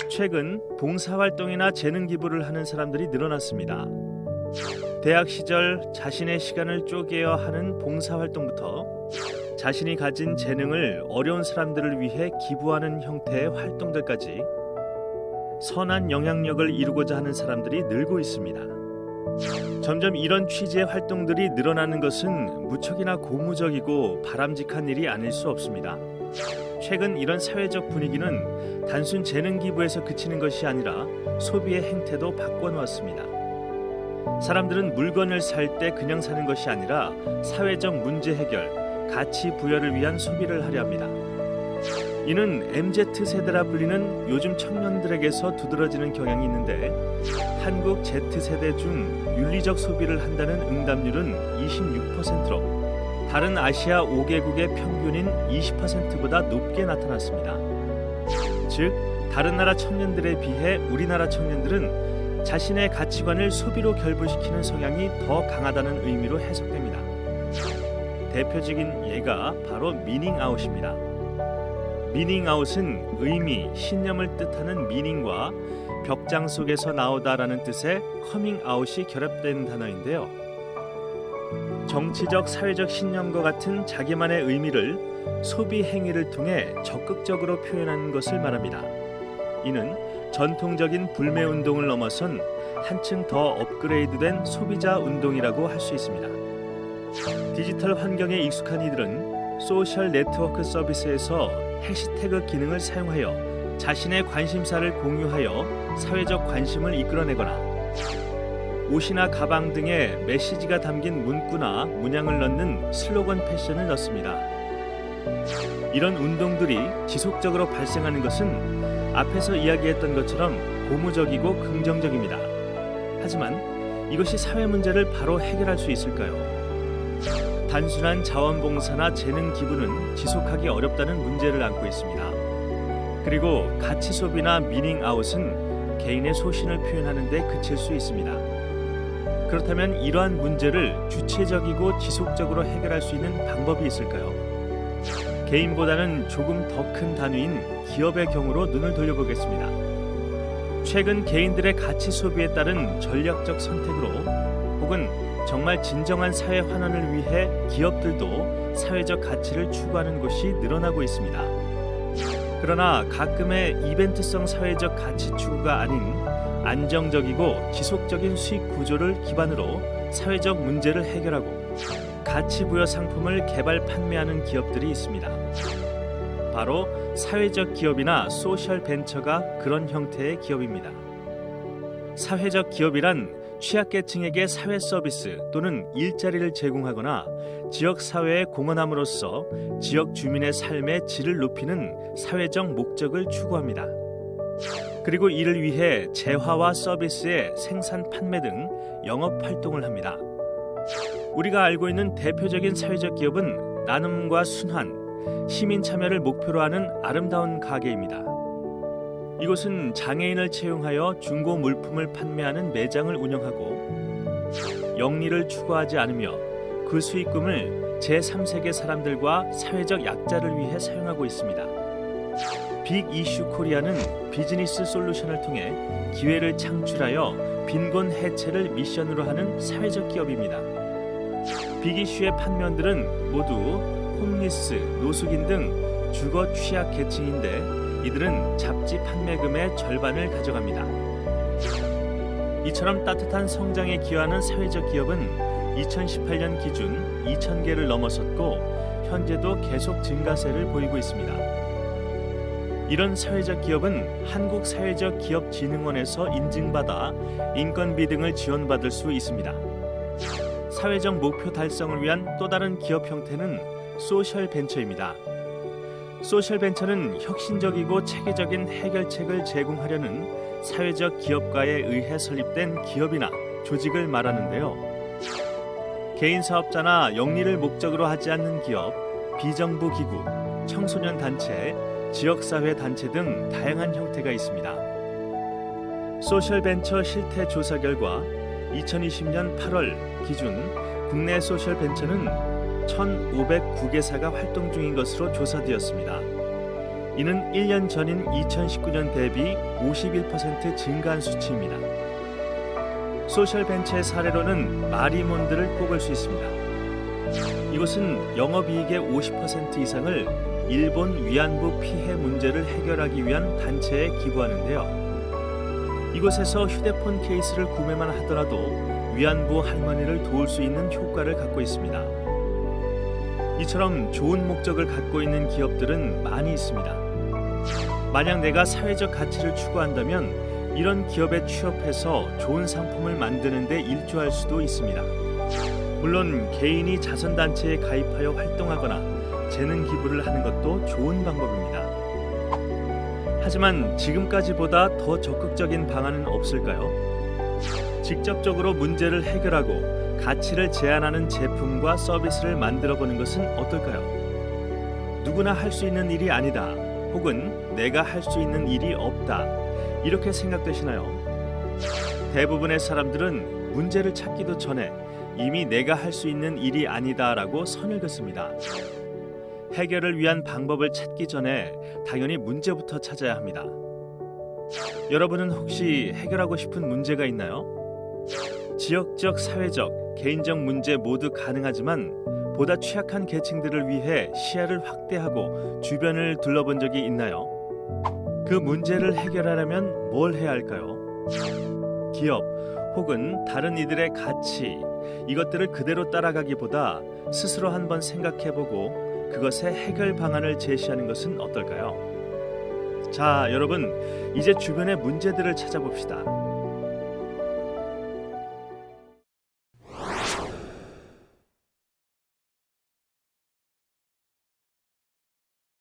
최근 봉사활동이나 재능 기부를 하는 사람들이 늘어났습니다. 대학 시절 자신의 시간을 쪼개어 하는 봉사활동부터 자신이 가진 재능을 어려운 사람들을 위해 기부하는 형태의 활동들까지 선한 영향력을 이루고자 하는 사람들이 늘고 있습니다. 점점 이런 취지의 활동들이 늘어나는 것은 무척이나 고무적이고 바람직한 일이 아닐 수 없습니다. 최근 이런 사회적 분위기는 단순 재능 기부에서 그치는 것이 아니라 소비의 행태도 바꿔놓았습니다. 사람들은 물건을 살 때 그냥 사는 것이 아니라 사회적 문제 해결, 가치 부여를 위한 소비를 하려 합니다. 이는 MZ세대라 불리는 요즘 청년들에게서 두드러지는 경향이 있는데 한국 Z세대 중 윤리적 소비를 한다는 응답률은 26%로 다른 아시아 5개국의 평균인 20%보다 높게 나타났습니다. 즉, 다른 나라 청년들에 비해 우리나라 청년들은 자신의 가치관을 소비로 결부시키는 성향이 더 강하다는 의미로 해석됩니다. 대표적인 예가 바로 미닝아웃입니다. 미닝아웃은 의미, 신념을 뜻하는 미닝과 벽장 속에서 나오다라는 뜻의 커밍아웃이 결합된 단어인데요. 정치적, 사회적 신념과 같은 자기만의 의미를 소비 행위를 통해 적극적으로 표현하는 것을 말합니다. 이는 전통적인 불매 운동을 넘어선 한층 더 업그레이드된 소비자 운동이라고 할 수 있습니다. 디지털 환경에 익숙한 이들은 소셜 네트워크 서비스에서 해시태그 기능을 사용하여 자신의 관심사를 공유하여 사회적 관심을 이끌어내거나 옷이나 가방 등에 메시지가 담긴 문구나 문양을 넣는 슬로건 패션을 넣습니다. 이런 운동들이 지속적으로 발생하는 것은 앞에서 이야기했던 것처럼 고무적이고 긍정적입니다. 하지만 이것이 사회 문제를 바로 해결할 수 있을까요? 단순한 자원봉사나 재능 기부는 지속하기 어렵다는 문제를 안고 있습니다. 그리고 가치 소비나 미닝아웃은 개인의 소신을 표현하는 데 그칠 수 있습니다. 그렇다면 이러한 문제를 주체적이고 지속적으로 해결할 수 있는 방법이 있을까요? 개인보다는 조금 더 큰 단위인 기업의 경우로 눈을 돌려보겠습니다. 최근 개인들의 가치 소비에 따른 전략적 선택으로 혹은 정말 진정한 사회 환원을 위해 기업들도 사회적 가치를 추구하는 곳이 늘어나고 있습니다. 그러나 가끔의 이벤트성 사회적 가치 추구가 아닌 안정적이고 지속적인 수익 구조를 기반으로 사회적 문제를 해결하고 가치 부여 상품을 개발 판매하는 기업들이 있습니다. 바로 사회적 기업이나 소셜 벤처가 그런 형태의 기업입니다. 사회적 기업이란 취약계층에게 사회 서비스 또는 일자리를 제공하거나 지역 사회에 공헌함으로써 지역 주민의 삶의 질을 높이는 사회적 목적을 추구합니다. 그리고 이를 위해 재화와 서비스의 생산, 판매 등 영업 활동을 합니다. 우리가 알고 있는 대표적인 사회적 기업은 나눔과 순환, 시민 참여를 목표로 하는 아름다운 가게입니다. 이곳은 장애인을 채용하여 중고 물품을 판매하는 매장을 운영하고 영리를 추구하지 않으며 그 수익금을 제3세계 사람들과 사회적 약자를 위해 사용하고 있습니다. 빅 이슈 코리아는 비즈니스 솔루션을 통해 기회를 창출하여 빈곤 해체를 미션으로 하는 사회적 기업입니다. 빅 이슈의 판매원들은 모두 홈리스, 노숙인 등 주거 취약 계층인데 이들은 잡지 판매금의 절반을 가져갑니다. 이처럼 따뜻한 성장에 기여하는 사회적 기업은 2018년 기준 2,000개를 넘어섰고 현재도 계속 증가세를 보이고 있습니다. 이런 사회적 기업은 한국사회적기업진흥원에서 인증받아 인건비 등을 지원받을 수 있습니다. 사회적 목표 달성을 위한 또 다른 기업 형태는 소셜 벤처입니다. 소셜 벤처는 혁신적이고 체계적인 해결책을 제공하려는 사회적 기업가에 의해 설립된 기업이나 조직을 말하는데요. 개인 사업자나 영리를 목적으로 하지 않는 기업, 비정부 기구, 청소년 단체, 지역사회 단체 등 다양한 형태가 있습니다. 소셜 벤처 실태 조사 결과 2020년 8월 기준 국내 소셜 벤처는 1,509개사가 활동 중인 것으로 조사되었습니다. 이는 1년 전인 2019년 대비 51% 증가한 수치입니다. 소셜벤처의 사례로는 마리몬드를 꼽을 수 있습니다. 이곳은 영업이익의 50% 이상을 일본 위안부 피해 문제를 해결하기 위한 단체에 기부하는데요. 이곳에서 휴대폰 케이스를 구매만 하더라도 위안부 할머니를 도울 수 있는 효과를 갖고 있습니다. 이처럼 좋은 목적을 갖고 있는 기업들은 많이 있습니다. 만약 내가 사회적 가치를 추구한다면 이런 기업에 취업해서 좋은 상품을 만드는 데 일조할 수도 있습니다. 물론 개인이 자선단체에 가입하여 활동하거나 재능 기부를 하는 것도 좋은 방법입니다. 하지만 지금까지보다 더 적극적인 방안은 없을까요? 직접적으로 문제를 해결하고 가치를 제안하는 제품과 서비스를 만들어 보는 것은 어떨까요? 누구나 할 수 있는 일이 아니다. 혹은 내가 할 수 있는 일이 없다. 이렇게 생각되시나요? 대부분의 사람들은 문제를 찾기도 전에 이미 내가 할 수 있는 일이 아니다라고 선을 긋습니다. 해결을 위한 방법을 찾기 전에 당연히 문제부터 찾아야 합니다. 여러분은 혹시 해결하고 싶은 문제가 있나요? 지역적, 사회적, 개인적 문제 모두 가능하지만 보다 취약한 계층들을 위해 시야를 확대하고 주변을 둘러본 적이 있나요? 그 문제를 해결하려면 뭘 해야 할까요? 기업 혹은 다른 이들의 가치, 이것들을 그대로 따라가기보다 스스로 한번 생각해보고 그것의 해결 방안을 제시하는 것은 어떨까요? 자, 여러분, 이제 주변의 문제들을 찾아봅시다.